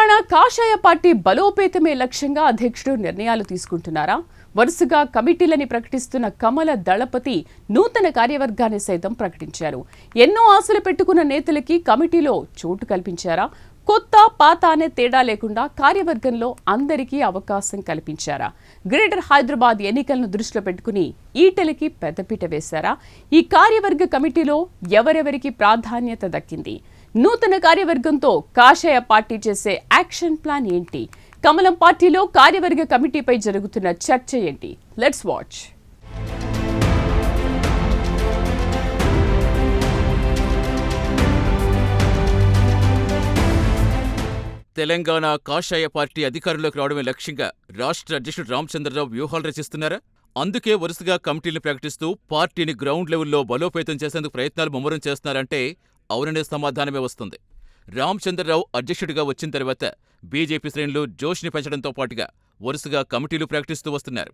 తెలంగాణ కాషాయ పార్టీ బలోపేతమే లక్ష్యంగా అధ్యక్షుడు నిర్ణయాలు తీసుకుంటున్నారా? వరుసగా కమిటీలని ప్రకటిస్తున్న కమల దళపతి నూతన కార్యవర్గాన్ని సైతం ప్రకటించారు. ఎన్నో ఆశలు పెట్టుకున్న నేతలకి కమిటీలో చోటు కల్పించారా? కొత్త పాత అనే తేడా లేకుండా కార్యవర్గంలో అందరికీ అవకాశం కల్పించారా? గ్రేటర్ హైదరాబాద్ ఎన్నికలను దృష్టిలో పెట్టుకుని ఈటెలకి పెద్దపీట వేశారా? ఈ కార్యవర్గ కమిటీలో ఎవరెవరికి ప్రాధాన్యత దక్కింది? నూతన కార్యవర్గంతో కాషాయ పార్టీ చేసే యాక్షన్ ప్లాన్ ఏంటి? కమలం పార్టీలో కార్యవర్గ కమిటీపై జరుగుతున్న చర్చ ఏంటి? Let's watch. తెలంగాణ కాషాయ పార్టీ అధికారంలోకి రావడమే లక్ష్యంగా రాష్ట్ర అధ్యక్షుడు రామచంద్రరావు వ్యూహాలు రచిస్తున్నారా? అందుకే వరుసగా కమిటీలను ప్రకటిస్తూ పార్టీని గ్రౌండ్ లెవెల్లో బలోపేతం చేసేందుకు ప్రయత్నాలు ముమ్మరం చేస్తున్నారంటే అవుననే సమాధానమే వస్తుంది. రామచంద్రరావు అధ్యక్షుడిగా వచ్చిన తర్వాత బీజేపీ శ్రేణులు జోష్ని పెంచడంతో పాటుగా వరుసగా కమిటీలు ప్రకటిస్తూ వస్తున్నారు.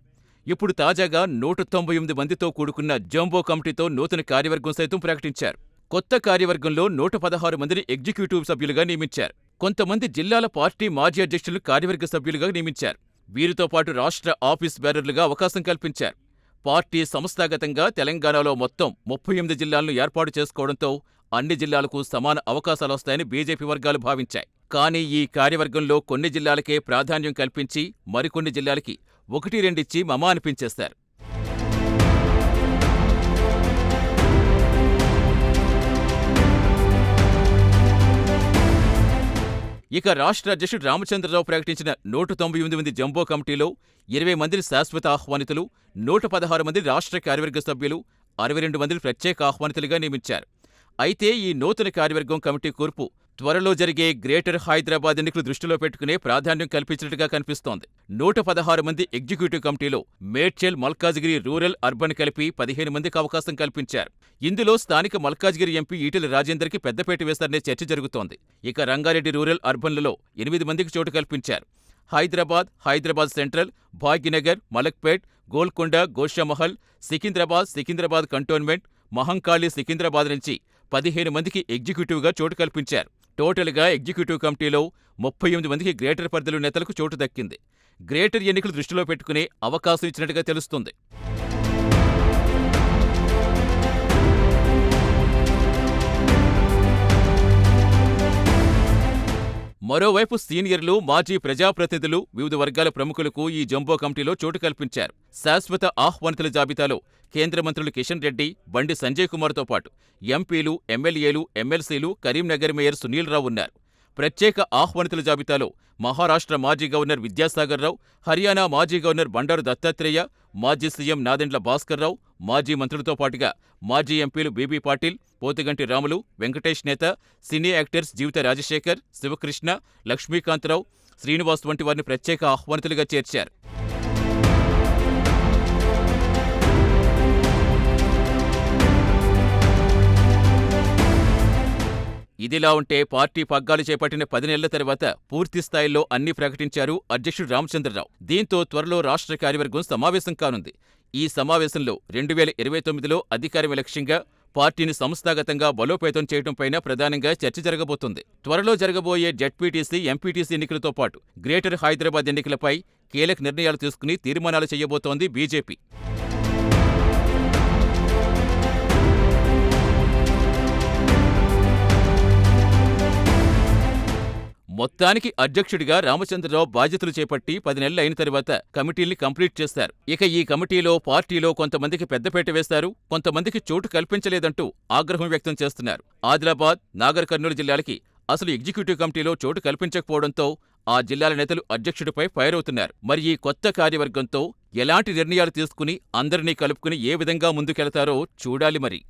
ఇప్పుడు తాజాగా 198 మందితో కూడుకున్న జంబో కమిటీతో నూతన కార్యవర్గం సైతం ప్రకటించారు. కొత్త కార్యవర్గంలో 116 మందిని ఎగ్జిక్యూటివ్ సభ్యులుగా నియమించారు. కొంతమంది జిల్లాల పార్టీ మాజీ అధ్యక్షులు కార్యవర్గ సభ్యులుగా నియమించారు. వీరితో పాటు రాష్ట్ర ఆఫీస్ బేరర్లుగా అవకాశం కల్పించారు. పార్టీ సంస్థాగతంగా తెలంగాణలో మొత్తం 38 జిల్లాలను ఏర్పాటు చేసుకోవడంతో అన్ని జిల్లాలకు సమాన అవకాశాలొస్తాయని బీజేపీ వర్గాలు భావించాయి. కానీ ఈ కార్యవర్గంలో కొన్ని జిల్లాలకే ప్రాధాన్యం కల్పించి మరికొన్ని జిల్లాలకి 1-2 ఇచ్చి మమా అనిపించేశారు. ఇక రాష్ట్ర అధ్యక్షుడు రామచంద్రరావు ప్రకటించిన 198 మంది జంబో కమిటీలో 20 మందిని శాశ్వత ఆహ్వానితులు, 116 మంది రాష్ట్ర కార్యవర్గ సభ్యులు, 62 మందిని ప్రత్యేక ఆహ్వానితులుగా నియమించారు. అయితే ఈ నూతన కార్యవర్గం కమిటీ కూర్పు త్వరలో జరిగే గ్రేటర్ హైదరాబాద్ ఎన్నికలు దృష్టిలో పెట్టుకునే ప్రాధాన్యం కల్పించినట్టుగా కనిపిస్తోంది. 116 మంది ఎగ్జిక్యూటివ్ కమిటీలో మేడ్చల్, మల్కాజిగిరి రూరల్, అర్బన్ కలిపి 15 మందికి అవకాశం కల్పించారు. ఇందులో స్థానిక మల్కాజిగిరి ఎంపీ ఈటెల రాజేందర్కి పెద్దపేట వేస్తారనే చర్చ జరుగుతోంది. ఇక రంగారెడ్డి రూరల్, అర్బన్లలో 8 మందికి చోటు కల్పించారు. హైదరాబాద్ సెంట్రల్, భాగ్యనగర్, మలక్పేట్, గోల్కొండ, గోషామహల్, సికింద్రాబాద్ కంటోన్మెంట్, మహంకాళి, సికింద్రాబాద్ నుంచి 15 మందికి ఎగ్జిక్యూటివ్గా చోటు కల్పించారు. టోటల్గా ఎగ్జిక్యూటివ్ కమిటీలో 38 మందికి గ్రేటర్ పరిధిలో నేతలకు చోటు దక్కింది. గ్రేటర్ ఎన్నికలు దృష్టిలో పెట్టుకునే అవకాశం ఇచ్చినట్టుగా తెలుస్తుంది. మరోవైపు సీనియర్లు, మాజీ ప్రజాప్రతినిధులు, వివిధ వర్గాల ప్రముఖులకు ఈ జంబో కమిటీలో చోటు కల్పించారు. శాశ్వత ఆహ్వానితుల జాబితాలో కేంద్ర మంత్రులు కిషన్ రెడ్డి, బండి సంజయ్ కుమార్తో పాటు ఎంపీలు, ఎమ్మెల్యేలు, ఎమ్మెల్సీలు, కరీంనగర్ మేయర్ సునీల్ రావు ఉన్నారు. ప్రత్యేక ఆహ్వానితుల జాబితాలో మహారాష్ట్ర మాజీ గవర్నర్ విద్యాసాగర్ రావు, హర్యానా మాజీ గవర్నర్ బండారు దత్తాత్రేయ, మాజీ సీఎం నాదెండ్ల భాస్కర్ రావు, మాజీ మంత్రులతో పాటుగా మాజీ ఎంపీలు బీబీ పాటిల్, పోతుగంటి రాములు, వెంకటేష్ నేత, సినీ యాక్టర్స్ జీవిత రాజశేఖర్, శివకృష్ణ, లక్ష్మీకాంతరావు, శ్రీనివాస్ వంటి వారిని ప్రత్యేక ఆహ్వానితులుగా చేర్చారు. ఇదిలా ఉంటే పార్టీ పగ్గాలు చేపట్టిన 10 నెలల తర్వాత పూర్తి స్థాయిలో అన్ని ప్రకటించారు అధ్యక్షుడు రామచంద్రరావు. దీంతో త్వరలో రాష్ట్ర కార్యవర్గం సమావేశం కానుంది. ఈ సమావేశంలో 2029లో అధికారమే లక్ష్యంగా పార్టీని సంస్థాగతంగా బలోపేతం చేయడంపైన ప్రధానంగా చర్చ జరగబోతుంది. త్వరలో జరగబోయే జెడ్పీటీసీ, ఎంపీటీసీ ఎన్నికలతో పాటు గ్రేటర్ హైదరాబాద్ ఎన్నికలపై కీలక నిర్ణయాలు తీసుకుని తీర్మానాలు చేయబోతోంది బీజేపీ. మొత్తానికి అధ్యక్షుడిగా రామచంద్రరావు బాధ్యతలు చేపట్టి 10 నెలలు అయిన తర్వాత కమిటీల్ని కంప్లీట్ చేస్తారు. ఇక ఈ కమిటీలో పార్టీలో కొంతమందికి పెద్దపేట వేస్తారు, కొంతమందికి చోటు కల్పించలేదంటూ ఆగ్రహం వ్యక్తం చేస్తున్నారు. ఆదిలాబాద్, నాగర్ కర్నూలు జిల్లాలకి అసలు ఎగ్జిక్యూటివ్ కమిటీలో చోటు కల్పించకపోవడంతో ఆ జిల్లాల నేతలు అధ్యక్షుడిపై ఫైర్ అవుతున్నారు. మరి ఈ కొత్త కార్యవర్గంతో ఎలాంటి నిర్ణయాలు తీసుకుని అందరినీ కలుపుకుని ఏ విధంగా ముందుకెళతారో చూడాలి మరి.